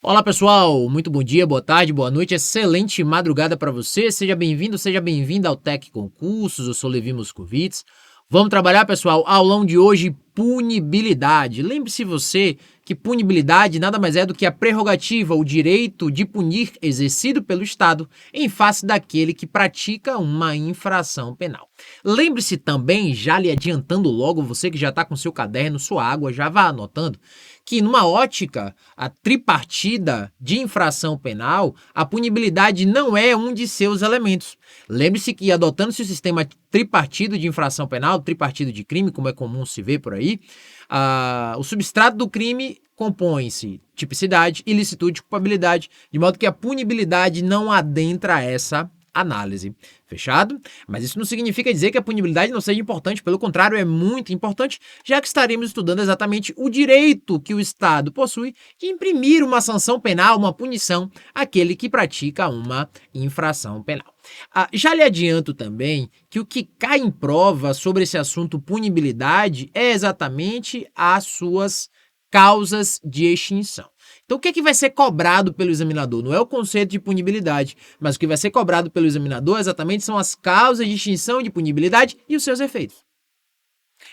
Olá pessoal, muito bom dia, boa tarde, boa noite, excelente madrugada para você, seja bem-vindo, seja bem-vinda ao Tec Concursos, eu sou Levi Moscovitz. Vamos trabalhar, pessoal, aulão de hoje, punibilidade. Lembre-se você que punibilidade nada mais é do que a prerrogativa, o direito de punir exercido pelo Estado em face daquele que pratica uma infração penal. Lembre-se também, já lhe adiantando logo, você que já está com seu caderno, sua água, já vá anotando, que numa ótica, a tripartida de infração penal, a punibilidade não é um de seus elementos. Lembre-se que adotando-se o sistema tripartido de infração penal, tripartido de crime, como é comum se ver por aí, o substrato do crime compõe-se tipicidade, ilicitude e culpabilidade, de modo que a punibilidade não adentra essa análise. Fechado? Mas isso não significa dizer que a punibilidade não seja importante, pelo contrário, é muito importante, já que estaremos estudando exatamente o direito que o Estado possui de imprimir uma sanção penal, uma punição àquele que pratica uma infração penal. Já lhe adianto também que o que cai em prova sobre esse assunto punibilidade é exatamente as suas causas de extinção. Então, o que vai ser cobrado pelo examinador? Não é o conceito de punibilidade, mas o que vai ser cobrado pelo examinador exatamente são as causas de extinção de punibilidade e os seus efeitos.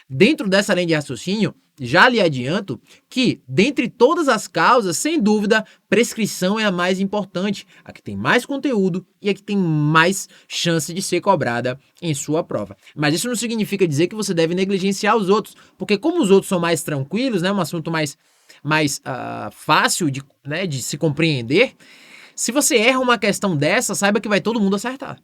Dentro dessa linha de raciocínio, já lhe adianto que, dentre todas as causas, sem dúvida, prescrição é a mais importante, a que tem mais conteúdo e a que tem mais chance de ser cobrada em sua prova. Mas isso não significa dizer que você deve negligenciar os outros, porque como os outros são mais tranquilos, né, um assunto mais fácil de se compreender, se você erra uma questão dessa, saiba que vai todo mundo acertar.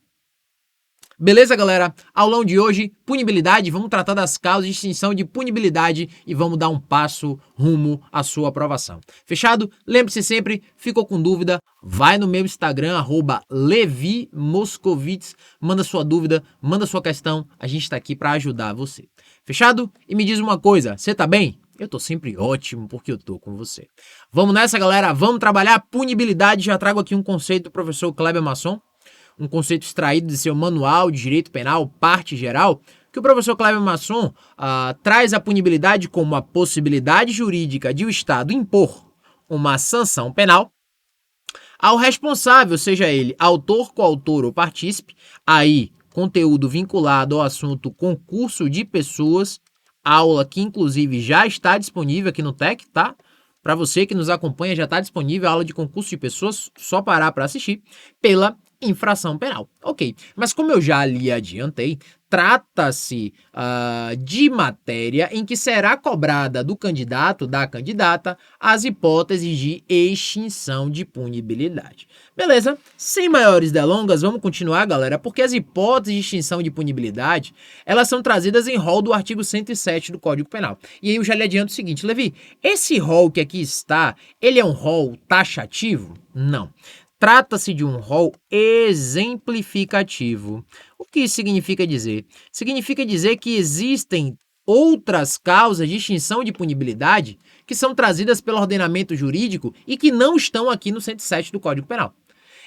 Beleza, galera? Aulão de hoje, punibilidade, vamos tratar das causas de extinção de punibilidade e vamos dar um passo rumo à sua aprovação. Fechado? Lembre-se sempre, ficou com dúvida, vai no meu Instagram, @Levi Moscovitz, manda sua dúvida, manda sua questão, a gente está aqui para ajudar você. Fechado? E me diz uma coisa, você tá bem? Eu tô sempre ótimo porque eu tô com você. Vamos nessa, galera, vamos trabalhar punibilidade, já trago aqui um conceito do professor Kleber Masson, um conceito extraído de seu Manual de Direito Penal, parte geral, que o professor Kleber Masson traz a punibilidade como a possibilidade jurídica de o Estado impor uma sanção penal ao responsável, seja ele autor, coautor ou partícipe, aí conteúdo vinculado ao assunto concurso de pessoas, aula que inclusive já está disponível aqui no TEC, tá? Para você que nos acompanha, já está disponível a aula de concurso de pessoas, só parar para assistir, pela infração penal. Ok, mas como eu já lhe adiantei, trata-se de matéria em que será cobrada do candidato, da candidata, as hipóteses de extinção de punibilidade. Beleza? Sem maiores delongas, vamos continuar, galera, porque as hipóteses de extinção de punibilidade, elas são trazidas em rol do artigo 107 do Código Penal. E aí eu já lhe adianto o seguinte, Levi, esse rol que aqui está, ele é um rol taxativo? Não. Trata-se de um rol exemplificativo. O que isso significa dizer? Significa dizer que existem outras causas de extinção de punibilidade que são trazidas pelo ordenamento jurídico e que não estão aqui no 107 do Código Penal.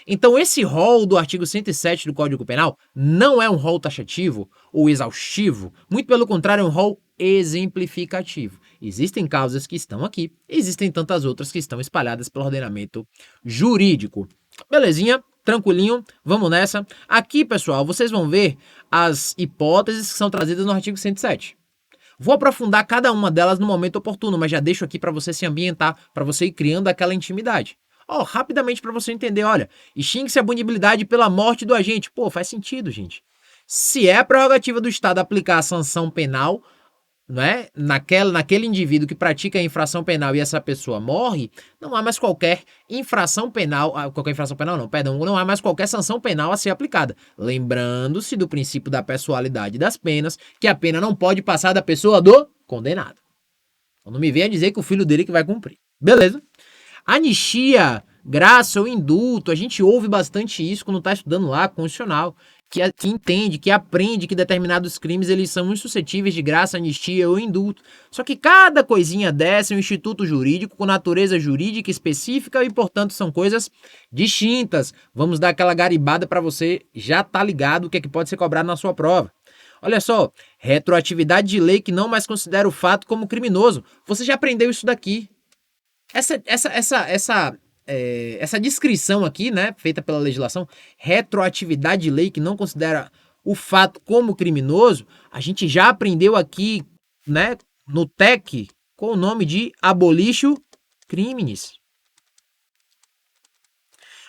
Então, esse rol do artigo 107 do Código Penal não é um rol taxativo ou exaustivo, muito pelo contrário, é um rol exemplificativo. Existem causas que estão aqui, existem tantas outras que estão espalhadas pelo ordenamento jurídico. Belezinha? Tranquilinho? Vamos nessa. Aqui, pessoal, vocês vão ver as hipóteses que são trazidas no artigo 107. Vou aprofundar cada uma delas no momento oportuno, mas já deixo aqui para você se ambientar, para você ir criando aquela intimidade. Rapidamente para você entender, olha, extingue-se a punibilidade pela morte do agente. Pô, faz sentido, gente. Se é a prerrogativa do Estado aplicar a sanção penal, né, naquele indivíduo que pratica a infração penal e essa pessoa morre, não há mais qualquer infração penal, não há mais qualquer sanção penal a ser aplicada. Lembrando-se do princípio da pessoalidade das penas, que a pena não pode passar da pessoa do condenado. Então não me venha dizer que o filho dele que vai cumprir. Beleza? Anistia, graça ou indulto, a gente ouve bastante isso quando está estudando lá, constitucional, que entende, que aprende que determinados crimes eles são insuscetíveis de graça, anistia ou indulto. Só que cada coisinha dessa é um instituto jurídico com natureza jurídica específica e, portanto, são coisas distintas. Vamos dar aquela garibada para você já tá ligado o que é que pode ser cobrado na sua prova. Olha só, retroatividade de lei que não mais considera o fato como criminoso. Você já aprendeu isso daqui. Essa descrição aqui, né, feita pela legislação, retroatividade de lei que não considera o fato como criminoso, a gente já aprendeu aqui, né, no TEC, com o nome de abolisho crimes.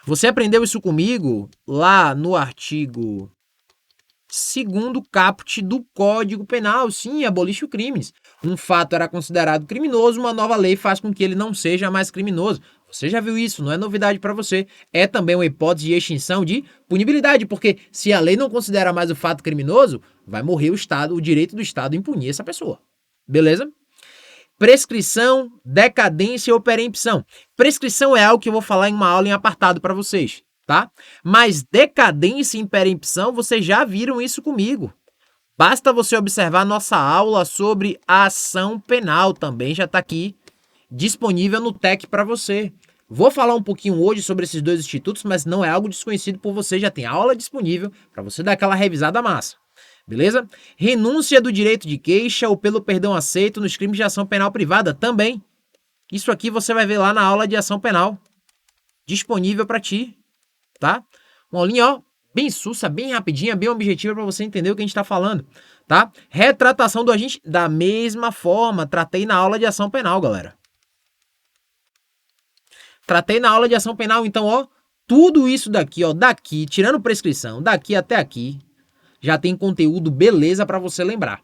Você aprendeu isso comigo lá no artigo 2º caput do Código Penal. Sim, abolisho crimes. Um fato era considerado criminoso, uma nova lei faz com que ele não seja mais criminoso. Você já viu isso, não é novidade para você. É também uma hipótese de extinção de punibilidade, porque se a lei não considera mais o fato criminoso, vai morrer o Estado, o direito do Estado em punir essa pessoa. Beleza? Prescrição, decadência ou perempção. Prescrição é algo que eu vou falar em uma aula em apartado para vocês, tá? Mas decadência e perempção, vocês já viram isso comigo. Basta você observar nossa aula sobre a ação penal, também já está aqui disponível no TEC para você. Vou falar um pouquinho hoje sobre esses dois institutos, mas não é algo desconhecido por você, já tem aula disponível para você dar aquela revisada massa. Beleza? Renúncia do direito de queixa ou pelo perdão aceito nos crimes de ação penal privada também. Isso aqui você vai ver lá na aula de ação penal. Disponível para ti, tá? Uma aulinha, ó, bem sussa, bem rapidinha, bem objetiva para você entender o que a gente está falando, tá? Retratação do agente, da mesma forma, tratei na aula de ação penal, galera. Tratei na aula de ação penal, então, ó, tudo isso daqui, ó, daqui, tirando prescrição, daqui até aqui, já tem conteúdo beleza para você lembrar.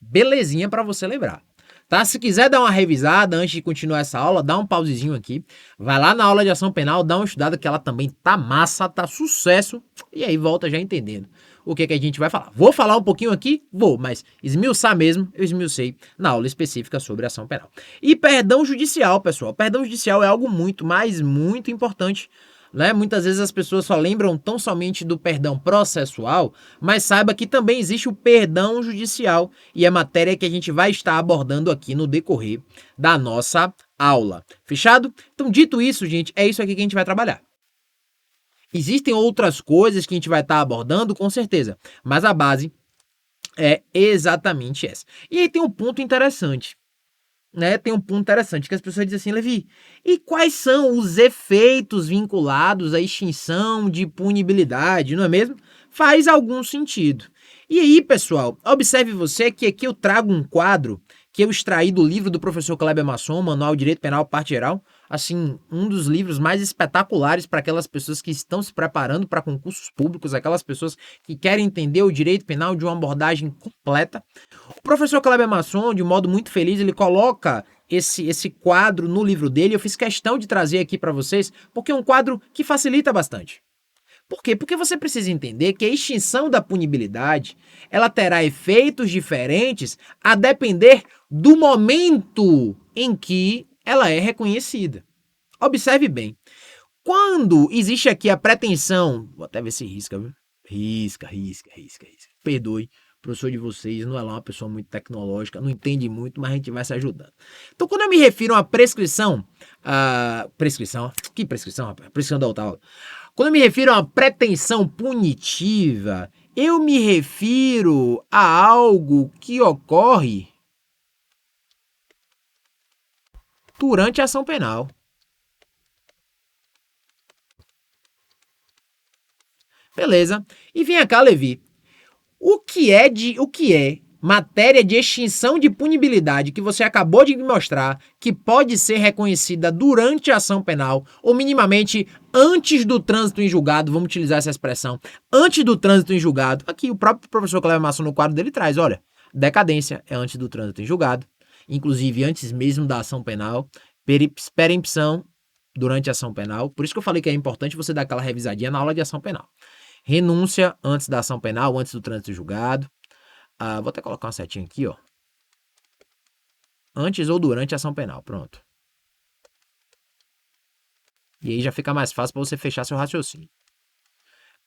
Belezinha para você lembrar. Tá? Se quiser dar uma revisada antes de continuar essa aula, dá um pausezinho aqui. Vai lá na aula de ação penal, dá uma estudada que ela também tá massa, tá sucesso. E aí volta já entendendo o que a gente vai falar. Vou falar um pouquinho aqui? Vou, mas esmiuçar mesmo, eu esmiucei na aula específica sobre ação penal. E perdão judicial, pessoal. Perdão judicial é algo muito, mas muito importante. Né? Muitas vezes as pessoas só lembram tão somente do perdão processual, mas saiba que também existe o perdão judicial e é matéria que a gente vai estar abordando aqui no decorrer da nossa aula. Fechado? Então, dito isso, gente, é isso aqui que a gente vai trabalhar. Existem outras coisas que a gente vai estar abordando, com certeza, mas a base é exatamente essa. E aí tem um ponto interessante. Né, tem um ponto interessante que as pessoas dizem assim, Levi, e quais são os efeitos vinculados à extinção de punibilidade, não é mesmo? Faz algum sentido. E aí, pessoal, observe você que aqui eu trago um quadro que eu extraí do livro do professor Kleber Masson, Manual de Direito Penal, Parte Geral, assim, um dos livros mais espetaculares para aquelas pessoas que estão se preparando para concursos públicos, aquelas pessoas que querem entender o direito penal de uma abordagem completa. O professor Kleber Masson, de modo muito feliz, ele coloca esse quadro no livro dele. Eu fiz questão de trazer aqui para vocês, porque é um quadro que facilita bastante. Por quê? Porque você precisa entender que a extinção da punibilidade, ela terá efeitos diferentes a depender do momento em que ela é reconhecida. Observe bem. Quando existe aqui a pretensão, vou até ver se risca, viu? Risca. Perdoe. O professor de vocês não é lá uma pessoa muito tecnológica, não entende muito, mas a gente vai se ajudando. Então, quando eu me refiro a prescrição, que prescrição, rapaz? Prescrição da outra aula. Quando eu me refiro a uma pretensão punitiva, eu me refiro a algo que ocorre durante a ação penal. Beleza. E vem cá, Levi. O que é matéria de extinção de punibilidade que você acabou de me mostrar que pode ser reconhecida durante a ação penal ou minimamente antes do trânsito em julgado, vamos utilizar essa expressão, antes do trânsito em julgado. Aqui o próprio professor Cleber Masson no quadro dele traz, olha, decadência é antes do trânsito em julgado, inclusive antes mesmo da ação penal, perempção durante a ação penal, por isso que eu falei que é importante você dar aquela revisadinha na aula de ação penal. Renúncia antes da ação penal, antes do trânsito julgado. Vou até colocar uma setinha aqui, ó. Antes ou durante a ação penal, pronto. E aí já fica mais fácil para você fechar seu raciocínio.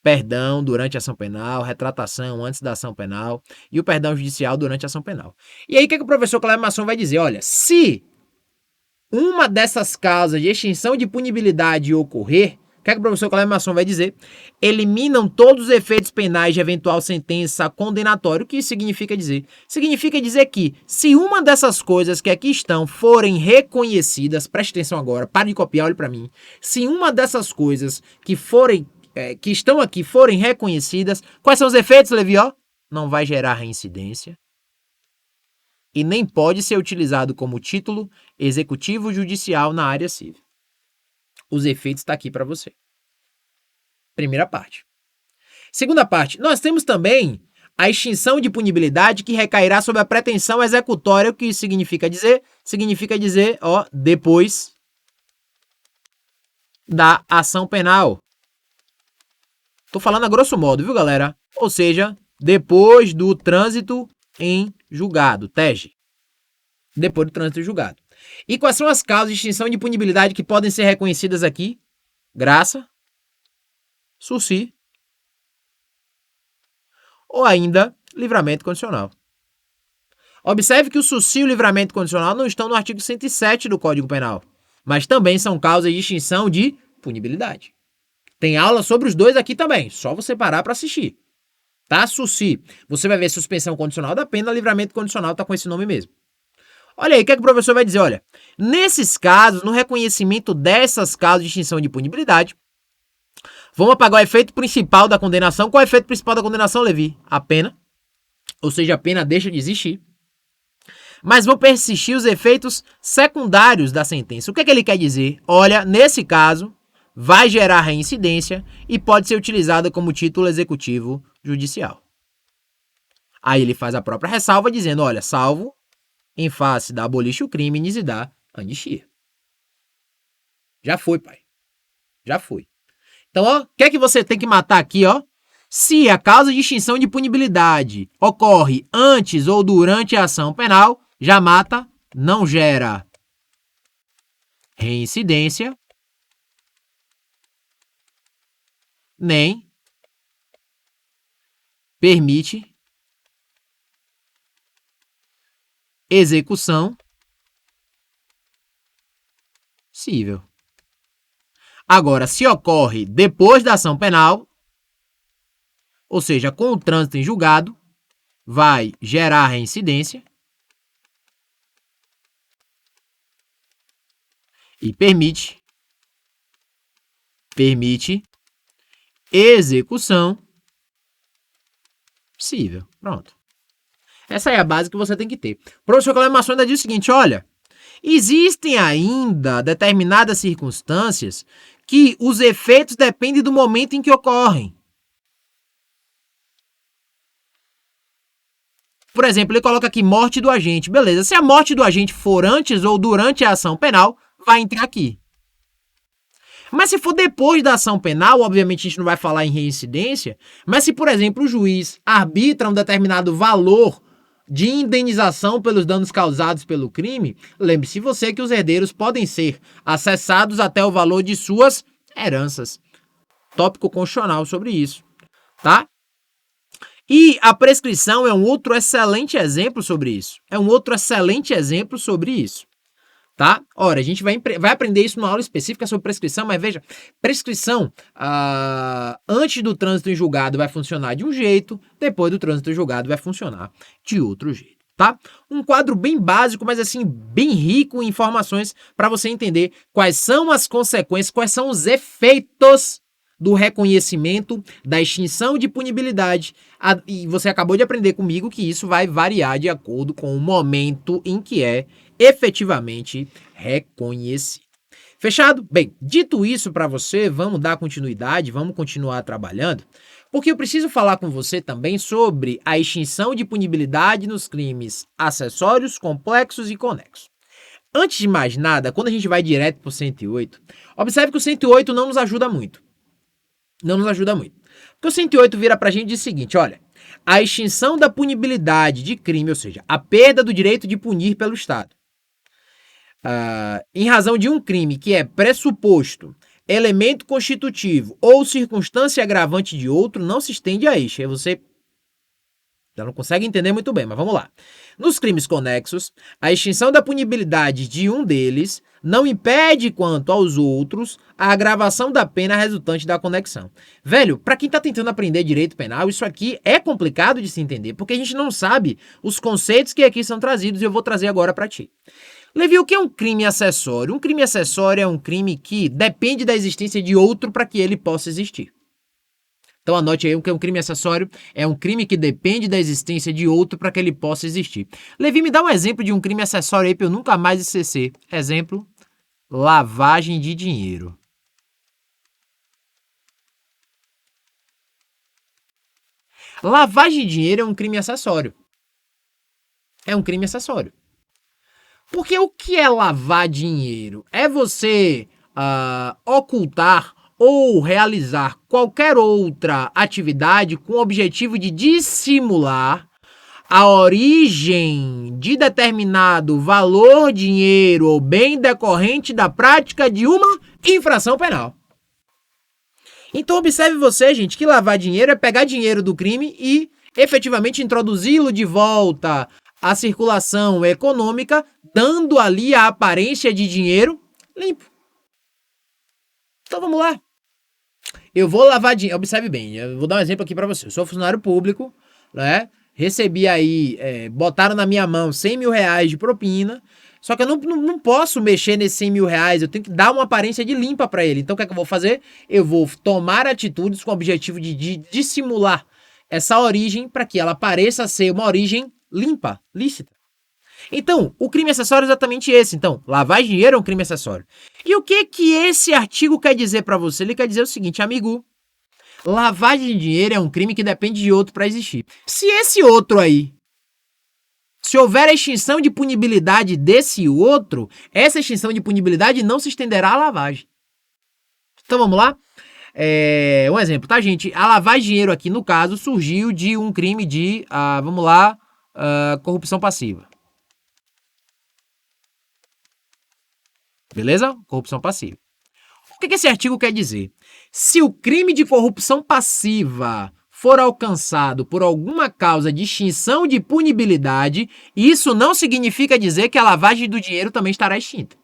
Perdão durante a ação penal, retratação antes da ação penal e o perdão judicial durante a ação penal. E aí o que o professor Cleber Masson vai dizer? Olha, se uma dessas causas de extinção de punibilidade ocorrer, O que é que o professor Cleber Masson vai dizer? Eliminam todos os efeitos penais de eventual sentença condenatória. O que isso significa dizer? Significa dizer que, se uma dessas coisas que aqui estão forem reconhecidas, preste atenção agora, pare de copiar, olhe para mim. Se uma dessas coisas que estão aqui forem reconhecidas, quais são os efeitos, Levi? Não vai gerar reincidência e nem pode ser utilizado como título executivo judicial na área civil. Os efeitos estão aqui para você. Primeira parte. Segunda parte, nós temos também a extinção de punibilidade que recairá sobre a pretensão executória. O que isso significa dizer? Significa dizer, depois da ação penal. Tô falando a grosso modo, viu, galera? Ou seja, depois do trânsito em julgado, TEG. Depois do trânsito em julgado. E quais são as causas de extinção de punibilidade que podem ser reconhecidas aqui? Graça, sursi ou ainda livramento condicional. Observe que o sursi e o livramento condicional não estão no artigo 107 do Código Penal, mas também são causas de extinção de punibilidade. Tem aula sobre os dois aqui também, só você parar para assistir. Tá? Sursi, você vai ver suspensão condicional da pena, livramento condicional tá com esse nome mesmo. Olha aí, o que é que o professor vai dizer? Olha, nesses casos, no reconhecimento dessas causas de extinção de punibilidade, vamos apagar o efeito principal da condenação. Qual é o efeito principal da condenação, Levi? A pena. Ou seja, a pena deixa de existir. Mas vão persistir os efeitos secundários da sentença. O que é que ele quer dizer? Olha, nesse caso, vai gerar reincidência e pode ser utilizada como título executivo judicial. Aí ele faz a própria ressalva dizendo, olha, salvo em face da abolir o crime e da anistia. Já foi, pai. Já foi. Então, o que é que você tem que matar aqui, Se a causa de extinção de punibilidade ocorre antes ou durante a ação penal, já mata, não gera reincidência, nem permite execução civil. Agora, se ocorre depois da ação penal, ou seja, com o trânsito em julgado, vai gerar reincidência e permite execução civil. Pronto. Essa é a base que você tem que ter. O professor Cleber Masson ainda diz o seguinte, olha, existem ainda determinadas circunstâncias que os efeitos dependem do momento em que ocorrem. Por exemplo, ele coloca aqui morte do agente. Beleza, se a morte do agente for antes ou durante a ação penal, vai entrar aqui. Mas se for depois da ação penal, obviamente a gente não vai falar em reincidência, mas se, por exemplo, o juiz arbitra um determinado valor de indenização pelos danos causados pelo crime, lembre-se você que os herdeiros podem ser acessados até o valor de suas heranças. Tópico constitucional sobre isso, tá? E a prescrição é um outro excelente exemplo sobre isso. Tá? Ora, a gente vai aprender isso numa aula específica sobre prescrição, mas veja, prescrição antes do trânsito em julgado vai funcionar de um jeito, depois do trânsito em julgado vai funcionar de outro jeito, tá? Um quadro bem básico, mas assim, bem rico em informações para você entender quais são as consequências, quais são os efeitos do reconhecimento, da extinção de punibilidade, e você acabou de aprender comigo que isso vai variar de acordo com o momento em que é efetivamente reconhecido. Fechado? Bem, dito isso para você, vamos dar continuidade, vamos continuar trabalhando, porque eu preciso falar com você também sobre a extinção de punibilidade nos crimes acessórios, complexos e conexos. Antes de mais nada, quando a gente vai direto para o 108, observe que o 108 não nos ajuda muito. Porque o 108 vira pra gente e diz o seguinte, olha, a extinção da punibilidade de crime, ou seja, a perda do direito de punir pelo Estado, em razão de um crime que é pressuposto, elemento constitutivo ou circunstância agravante de outro, não se estende a este. Aí você Já não consegue entender muito bem, mas vamos lá. Nos crimes conexos, a extinção da punibilidade de um deles não impede, quanto aos outros, a agravação da pena resultante da conexão. Velho, pra quem tá tentando aprender direito penal, isso aqui é complicado de se entender, porque a gente não sabe os conceitos que aqui são trazidos e eu vou trazer agora pra ti. Levi, o que é um crime acessório? Um crime acessório é um crime que depende da existência de outro para que ele possa existir. Então anote aí o que é um crime acessório. É um crime que depende da existência de outro para que ele possa existir. Levi, me dá um exemplo de um crime acessório aí para eu nunca mais esquecer. Exemplo, lavagem de dinheiro. Lavagem de dinheiro é um crime acessório. É um crime acessório. Porque o que é lavar dinheiro? É você ocultar ou realizar qualquer outra atividade com o objetivo de dissimular a origem de determinado valor, dinheiro ou bem decorrente da prática de uma infração penal. Então observe você, gente, que lavar dinheiro é pegar dinheiro do crime e efetivamente introduzi-lo de volta à circulação econômica, dando ali a aparência de dinheiro limpo. Então vamos lá. Eu vou lavar dinheiro. Observe bem, eu vou dar um exemplo aqui para você. Eu sou funcionário público, né? Recebi aí, botaram na minha mão 100 mil reais de propina, só que eu não posso mexer nesses 100 mil reais, eu tenho que dar uma aparência de limpa para ele. Então o que é que eu vou fazer? Eu vou tomar atitudes com o objetivo de dissimular essa origem para que ela pareça ser uma origem limpa, lícita. Então, o crime acessório é exatamente esse. Então, lavar dinheiro é um crime acessório. E o que esse artigo quer dizer para você? Ele quer dizer o seguinte, amigo, lavagem de dinheiro é um crime que depende de outro para existir. Se esse outro aí, se houver a extinção de punibilidade desse outro, essa extinção de punibilidade não se estenderá à lavagem. Então, vamos lá? Um exemplo, tá, gente? A lavagem de dinheiro aqui, no caso, surgiu de um crime de, corrupção passiva. Beleza? Corrupção passiva. O que esse artigo quer dizer? Se o crime de corrupção passiva for alcançado por alguma causa de extinção de punibilidade, isso não significa dizer que a lavagem do dinheiro também estará extinta.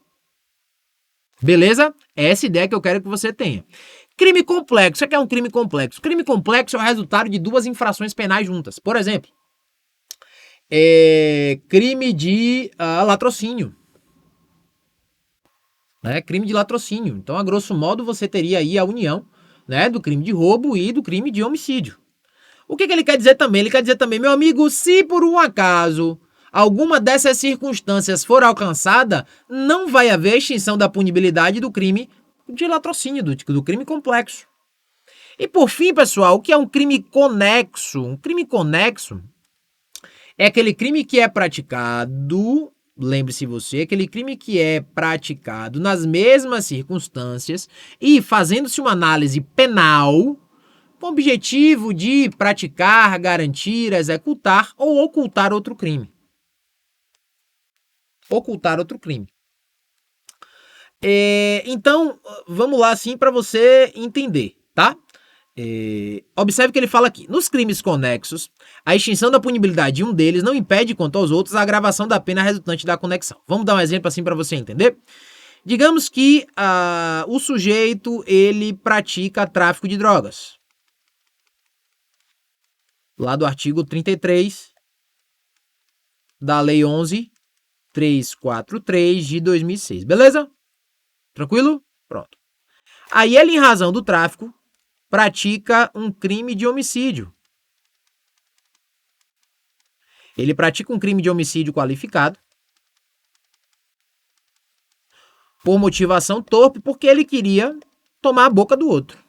Beleza? É essa ideia que eu quero que você tenha. Crime complexo. O que é um crime complexo? Crime complexo é o resultado de duas infrações penais juntas. Por exemplo, crime de latrocínio. Crime de latrocínio. Então, a grosso modo, você teria aí a união, né, do crime de roubo e do crime de homicídio. O que ele quer dizer também? Ele quer dizer também, meu amigo, se por um acaso alguma dessas circunstâncias for alcançada, não vai haver extinção da punibilidade do crime de latrocínio, do crime complexo. E por fim, pessoal, o que é um crime conexo? Um crime conexo é aquele crime que é praticado, lembre-se você, aquele crime que é praticado nas mesmas circunstâncias e fazendo-se uma análise penal com o objetivo de praticar, garantir, executar ou ocultar outro crime. Ocultar outro crime. Então, vamos lá assim para você entender, tá? Observe que ele fala aqui, nos crimes conexos, a extinção da punibilidade de um deles não impede, quanto aos outros, a agravação da pena resultante da conexão. Vamos dar um exemplo assim para você entender? Digamos que o sujeito, ele pratica tráfico de drogas. Lá do artigo 33 da Lei 11.343 de 2006, beleza? Tranquilo? Pronto. Aí ele, em razão do tráfico, pratica um crime de homicídio. Ele pratica um crime de homicídio qualificado por motivação torpe, porque ele queria tomar a boca do outro.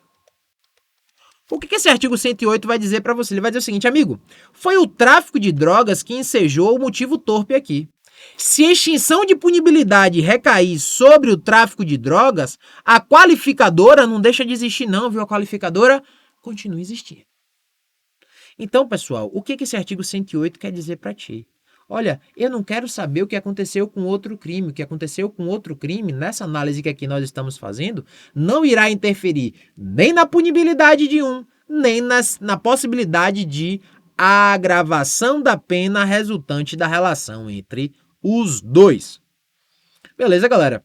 O que esse artigo 108 vai dizer para você? Ele vai dizer o seguinte, amigo, foi o tráfico de drogas que ensejou o motivo torpe aqui. Se a extinção de punibilidade recair sobre o tráfico de drogas, a qualificadora não deixa de existir não, viu? A qualificadora continua existindo. Então, pessoal, o que esse artigo 108 quer dizer para ti? Olha, eu não quero saber o que aconteceu com outro crime. O que aconteceu com outro crime, nessa análise que aqui nós estamos fazendo, não irá interferir nem na punibilidade de um, nem na possibilidade de a agravação da pena resultante da relação entre os dois. Beleza, galera?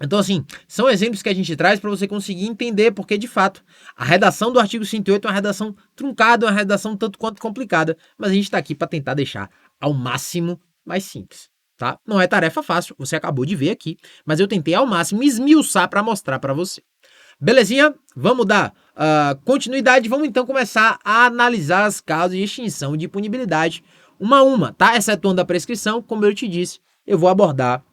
Então, assim, são exemplos que a gente traz para você conseguir entender, porque, de fato, a redação do artigo 108 é uma redação truncada, uma redação tanto quanto complicada, mas a gente está aqui para tentar deixar ao máximo mais simples, tá? Não é tarefa fácil, você acabou de ver aqui, mas eu tentei ao máximo esmiuçar para mostrar para você. Belezinha? Vamos dar continuidade, vamos então começar a analisar as causas de extinção de punibilidade uma a uma, tá? Excetuando a prescrição, como eu te disse, eu vou abordar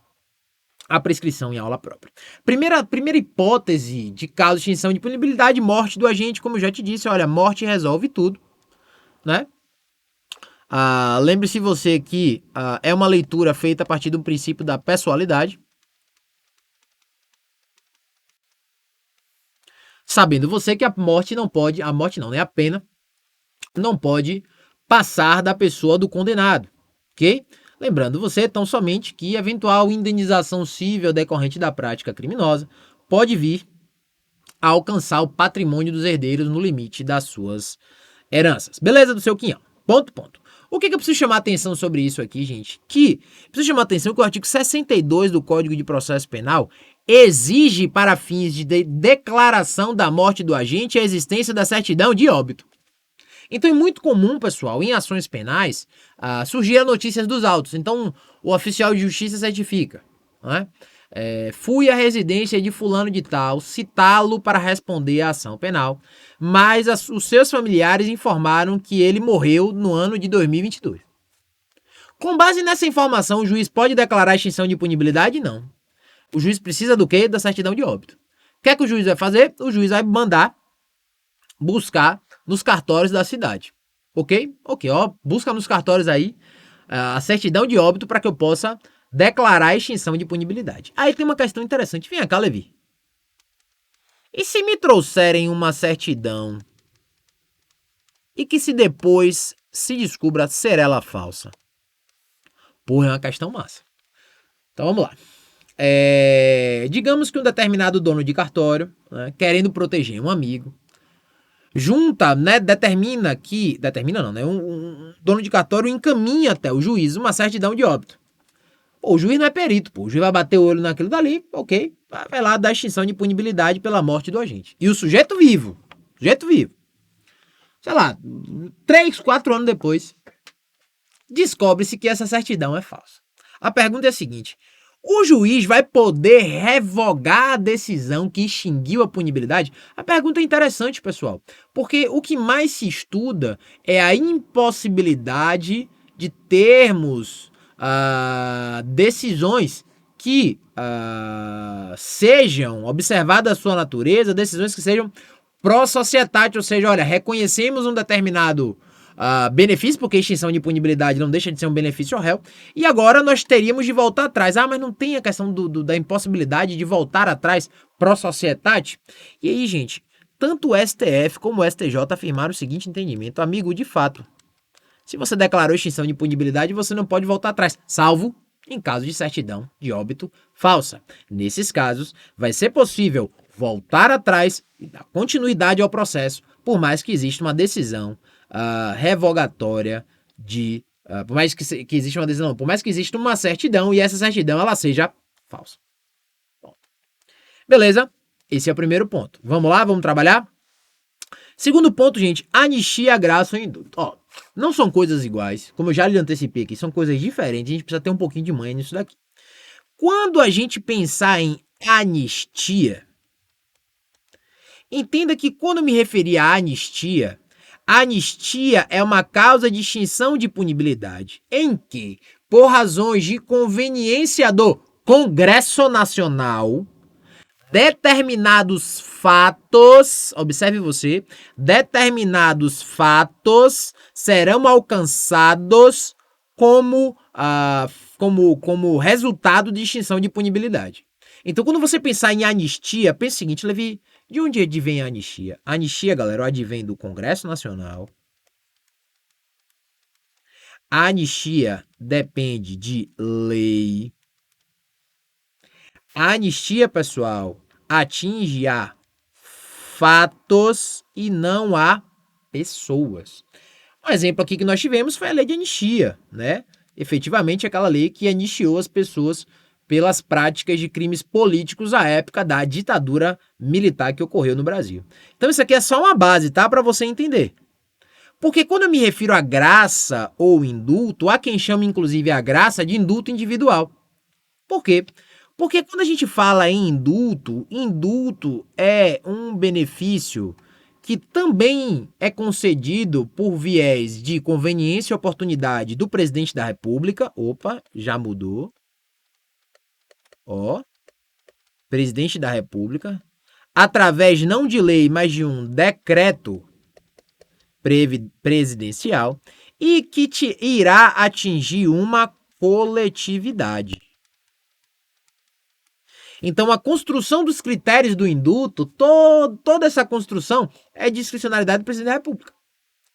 a prescrição em aula própria. Primeira hipótese de causa de extinção de punibilidade, morte do agente, como eu já te disse, olha, morte resolve tudo, né? Lembre-se você que é uma leitura feita a partir do princípio da pessoalidade, sabendo você que a pena não pode passar da pessoa do condenado, ok? Lembrando você, tão somente, que eventual indenização civil decorrente da prática criminosa pode vir a alcançar o patrimônio dos herdeiros no limite das suas heranças. Beleza, do seu quinhão. Ponto. O que eu preciso chamar a atenção sobre isso aqui, gente? Preciso chamar a atenção que o artigo 62 do Código de Processo Penal exige, para fins de declaração da morte do agente, a existência da certidão de óbito. Então é muito comum, pessoal, em ações penais, surgir notícias dos autos. Então o oficial de justiça certifica, né? Fui à residência de fulano de tal, citá-lo para responder à ação penal, mas os seus familiares informaram que ele morreu no ano de 2022. Com base nessa informação, o juiz pode declarar a extinção de punibilidade? Não. O juiz precisa do quê? Da certidão de óbito. O que é que o juiz vai fazer? O juiz vai mandar buscar nos cartórios da cidade. Ok, busca nos cartórios aí a certidão de óbito para que eu possa declarar a extinção de punibilidade. Aí tem uma questão interessante. Vem cá, Levi. E se me trouxerem uma certidão e que se depois se descubra ser ela falsa? Porra, é uma questão massa. Então vamos lá. Digamos que um determinado dono de cartório, né, querendo proteger um amigo, junta, né, um dono de cartório encaminha até o juiz uma certidão de óbito. O juiz não é perito, o juiz vai bater o olho naquilo dali, ok, vai lá dar extinção de punibilidade pela morte do agente. E o sujeito vivo, sei lá, 3, 4 anos depois, descobre-se que essa certidão é falsa. A pergunta é a seguinte: o juiz vai poder revogar a decisão que extinguiu a punibilidade? A pergunta é interessante, pessoal, porque o que mais se estuda é a impossibilidade de termos decisões que sejam, observada a sua natureza, decisões que sejam pró-societate, ou seja, olha, reconhecemos um determinado benefício, porque extinção de punibilidade não deixa de ser um benefício ao réu, e agora nós teríamos de voltar atrás. Mas não tem a questão da impossibilidade de voltar atrás pró-societate? E aí, gente, tanto o STF como o STJ afirmaram o seguinte entendimento: amigo, de fato, se você declarou extinção de punibilidade, você não pode voltar atrás, salvo em caso de certidão de óbito falsa. Nesses casos, vai ser possível voltar atrás e dar continuidade ao processo, por mais que exista uma decisão revogatória por mais que exista uma decisão, por mais que exista uma certidão e essa certidão ela seja falsa. Bom, beleza? Esse é o primeiro ponto. Vamos lá, vamos trabalhar? Segundo ponto, gente, anistia, graça ou indulto. Não são coisas iguais, como eu já lhe antecipei aqui, são coisas diferentes, a gente precisa ter um pouquinho de manha nisso daqui. Quando a gente pensar em anistia, entenda que quando me referir à anistia, a anistia é uma causa de extinção de punibilidade em que, por razões de conveniência do Congresso Nacional, determinados fatos, observe você, determinados fatos serão alcançados como resultado de extinção de punibilidade. Então, quando você pensar em anistia, pense o seguinte, Levi, de onde advém a anistia? A anistia, galera, advém do Congresso Nacional. A anistia depende de lei. A anistia, pessoal, atinge a fatos e não a pessoas. Um exemplo aqui que nós tivemos foi a lei de anistia, né? Efetivamente, aquela lei que anistiou as pessoas pelas práticas de crimes políticos à época da ditadura militar que ocorreu no Brasil. Então, isso aqui é só uma base, tá? Para você entender. Porque quando eu me refiro a graça ou indulto, há quem chame inclusive a graça de indulto individual. Por quê? Porque quando a gente fala em indulto, indulto é um benefício que também é concedido por viés de conveniência e oportunidade do presidente da República. Opa, já mudou. Ó, presidente da República, através não de lei, mas de um decreto presidencial e que irá atingir uma coletividade. Então, a construção dos critérios do indulto, toda essa construção é discricionalidade do presidente da República.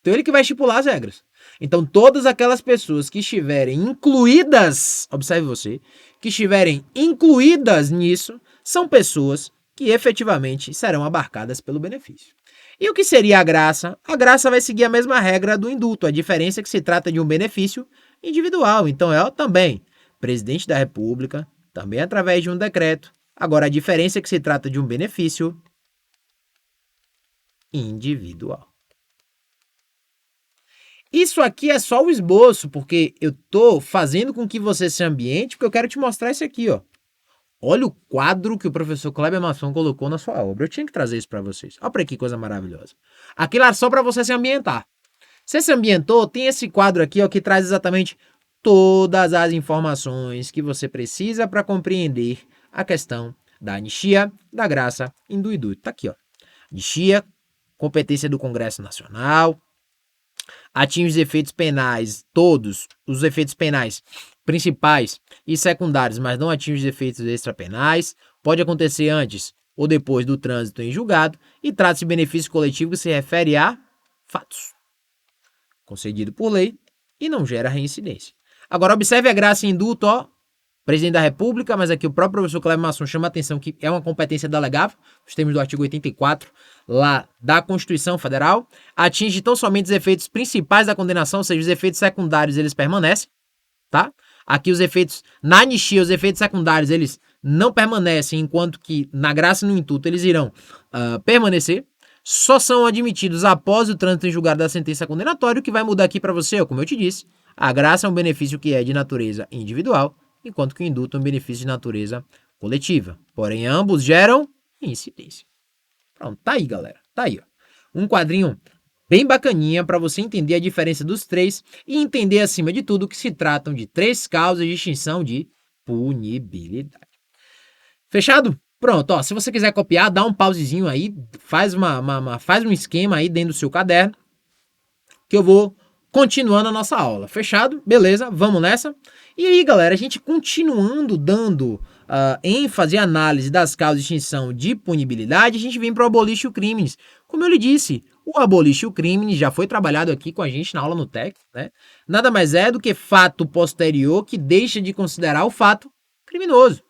Então, ele que vai estipular as regras. Então, todas aquelas pessoas que estiverem incluídas, observe você, que estiverem incluídas nisso, são pessoas que efetivamente serão abarcadas pelo benefício. E o que seria a graça? A graça vai seguir a mesma regra do indulto. A diferença é que se trata de um benefício individual. Então, também presidente da República, também através de um decreto. Agora, a diferença é que se trata de um benefício individual. Isso aqui é só o esboço, porque eu tô fazendo com que você se ambiente, porque eu quero te mostrar isso aqui, ó. Olha o quadro que o professor Kleber Masson colocou na sua obra. Eu tinha que trazer isso para vocês. Olha para que coisa maravilhosa. Aquilo é só para você se ambientar. Você se ambientou, tem esse quadro aqui, ó, que traz exatamente todas as informações que você precisa para compreender a questão da anistia, da graça e do indulto. Tá aqui, ó. Anistia, competência do Congresso Nacional, atinge os efeitos penais, todos os efeitos penais principais e secundários, mas não atinge os efeitos extrapenais, pode acontecer antes ou depois do trânsito em julgado e trata-se de benefício coletivo que se refere a fatos, concedido por lei e não gera reincidência. Agora, observe a graça e indulto, ó, presidente da República, mas aqui o próprio professor Kleber Masson chama a atenção que é uma competência delegável, os termos do artigo 84 lá da Constituição Federal, atinge tão somente os efeitos principais da condenação, ou seja, os efeitos secundários eles permanecem, tá? Aqui os efeitos, na anistia, os efeitos secundários eles não permanecem, enquanto que na graça e no indulto eles irão permanecer, só são admitidos após o trânsito em julgado da sentença condenatória. O que vai mudar aqui para você, como eu te disse, a graça é um benefício que é de natureza individual, enquanto que o indulto é um benefício de natureza coletiva. Porém, ambos geram incidência. Pronto, tá aí, galera. Tá aí, ó. Um quadrinho bem bacaninha para você entender a diferença dos três e entender, acima de tudo, que se tratam de três causas de extinção de punibilidade. Fechado? Pronto, ó. Se você quiser copiar, dá um pausezinho aí, faz um esquema aí dentro do seu caderno, que eu vou continuando a nossa aula. Fechado? Beleza, vamos nessa. E aí, galera, a gente continuando dando ênfase e análise das causas de extinção de punibilidade, a gente vem para o Abolitio Criminis. Como eu lhe disse, o Abolitio Criminis já foi trabalhado aqui com a gente na aula no TEC, né? Nada mais é do que fato posterior que deixa de considerar o fato criminoso.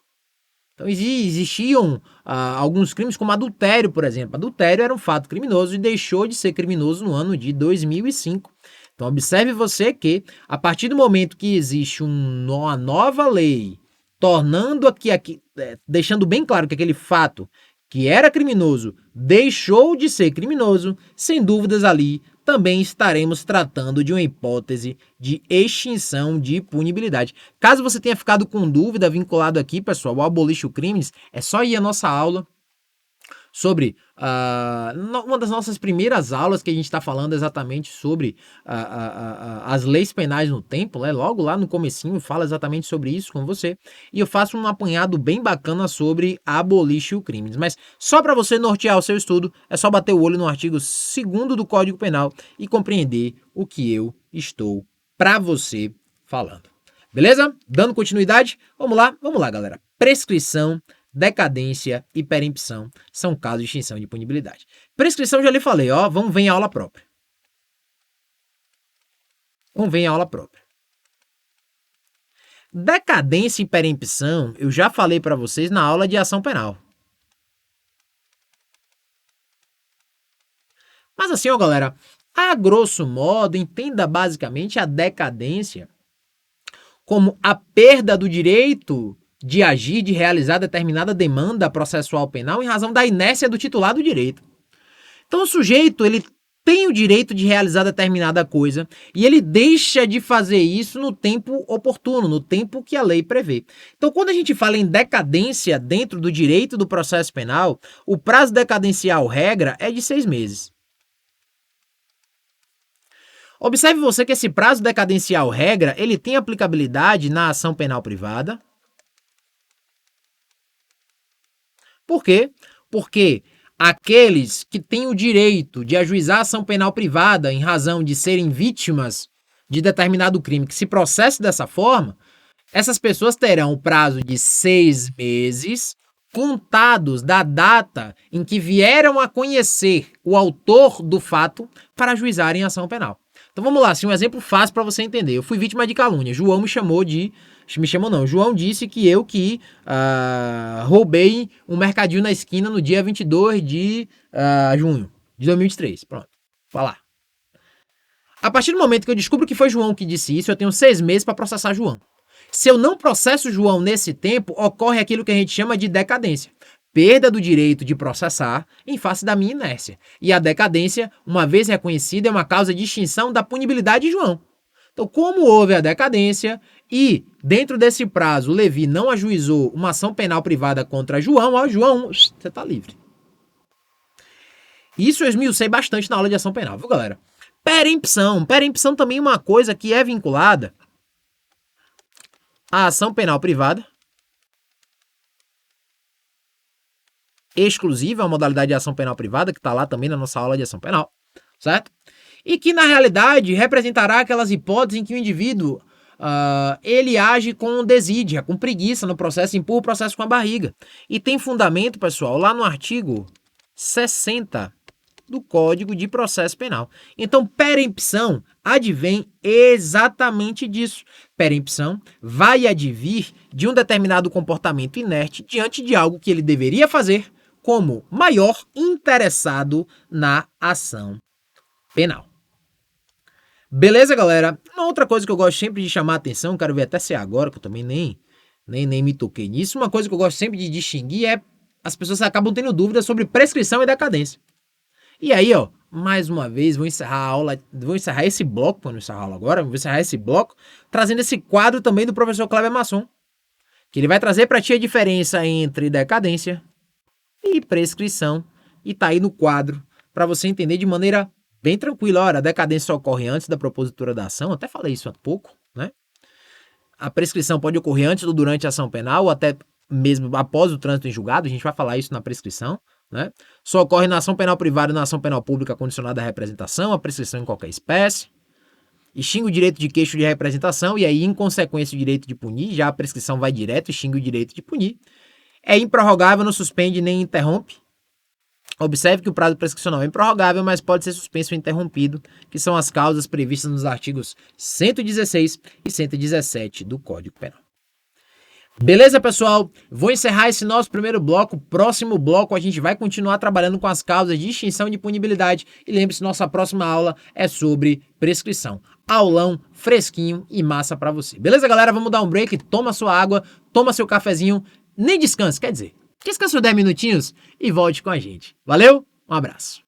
Então existiam alguns crimes como adultério, por exemplo. Adultério era um fato criminoso e deixou de ser criminoso no ano de 2005. Então observe você que a partir do momento que existe uma nova lei, tornando aqui deixando bem claro que aquele fato que era criminoso deixou de ser criminoso, sem dúvidas ali também estaremos tratando de uma hipótese de extinção de punibilidade. Caso você tenha ficado com dúvida vinculado aqui, pessoal, ao Abolitio Criminis, é só ir à nossa aula sobre uma das nossas primeiras aulas que a gente está falando exatamente sobre as leis penais no tempo, né? Logo lá no comecinho fala exatamente sobre isso com você, e eu faço um apanhado bem bacana sobre Abolitio Criminis, mas só para você nortear o seu estudo, é só bater o olho no artigo 2º do Código Penal e compreender o que eu estou para você falando. Beleza? Dando continuidade, vamos lá, galera. Prescrição, decadência e perempção são casos de extinção de punibilidade. Prescrição já lhe falei, ó, vamos ver em aula própria. Decadência e perempção, eu já falei para vocês na aula de ação penal. Mas assim, ó, galera, A grosso modo, entenda basicamente a decadência como a perda do direito de agir, de realizar determinada demanda processual penal em razão da inércia do titular do direito. Então o sujeito, ele tem o direito de realizar determinada coisa e ele deixa de fazer isso no tempo oportuno, no tempo que a lei prevê. Então, quando a gente fala em decadência dentro do direito do processo penal, o prazo decadencial regra é de 6 meses. Observe você que esse prazo decadencial regra, ele tem aplicabilidade na ação penal privada. Por quê? Porque aqueles que têm o direito de ajuizar ação penal privada em razão de serem vítimas de determinado crime que se processe dessa forma, essas pessoas terão o prazo de 6 meses contados da data em que vieram a conhecer o autor do fato para ajuizarem ação penal. Então vamos lá, assim, um exemplo fácil para você entender. Eu fui vítima de calúnia. João me chamou de... Me chamou não. João disse que eu roubei um mercadinho na esquina no dia 22 de junho de 2023. Pronto. Falar. A partir do momento que eu descubro que foi João que disse isso, eu tenho 6 meses para processar João. Se eu não processo João nesse tempo, ocorre aquilo que a gente chama de decadência. Perda do direito de processar em face da minha inércia. E a decadência, uma vez reconhecida, é uma causa de extinção da punibilidade de João. Então, como houve a decadência e, dentro desse prazo, o Levi não ajuizou uma ação penal privada contra João, João, você tá livre. Isso eu esmiucei bastante na aula de ação penal, viu, galera? Perempção. Perempção também é uma coisa que é vinculada à ação penal privada, exclusiva, a modalidade de ação penal privada, que está lá também na nossa aula de ação penal, certo? E que, na realidade, representará aquelas hipóteses em que o indivíduo ele age com desídia, com preguiça no processo, empurra o processo com a barriga. E tem fundamento, pessoal, lá no artigo 60 do Código de Processo Penal. Então, perempção advém exatamente disso. Perempção vai advir de um determinado comportamento inerte diante de algo que ele deveria fazer como maior interessado na ação penal. Beleza, galera? Uma outra coisa que eu gosto sempre de chamar a atenção, quero ver até se é agora, que eu também nem me toquei nisso, uma coisa que eu gosto sempre de distinguir é as pessoas acabam tendo dúvidas sobre prescrição e decadência. E aí, ó, mais uma vez, vou encerrar a aula, vou encerrar esse bloco, para não encerrar a aula agora, vou encerrar esse bloco, trazendo esse quadro também do professor Cléber Masson, que ele vai trazer para ti a diferença entre decadência e prescrição, e tá aí no quadro, para você entender de maneira bem tranquila. Olha, a decadência ocorre antes da propositura da ação, até falei isso há pouco, né? A prescrição pode ocorrer antes ou durante a ação penal, ou até mesmo após o trânsito em julgado, a gente vai falar isso na prescrição, né? Só ocorre na ação penal privada e na ação penal pública condicionada à representação, a prescrição em qualquer espécie. Extingue o direito de queixo de representação e aí, em consequência, o direito de punir, já a prescrição vai direto, extingue o direito de punir. É improrrogável, não suspende nem interrompe. Observe que o prazo prescricional é improrrogável, mas pode ser suspenso ou interrompido, que são as causas previstas nos artigos 116 e 117 do Código Penal. Beleza, pessoal? Vou encerrar esse nosso primeiro bloco. Próximo bloco a gente vai continuar trabalhando com as causas de extinção de punibilidade. E lembre-se, nossa próxima aula é sobre prescrição. Aulão fresquinho e massa pra você. Beleza, galera? Vamos dar um break. Toma sua água, toma seu cafezinho. Nem descanse, quer dizer, descanse 10 minutinhos e volte com a gente. Valeu? Um abraço.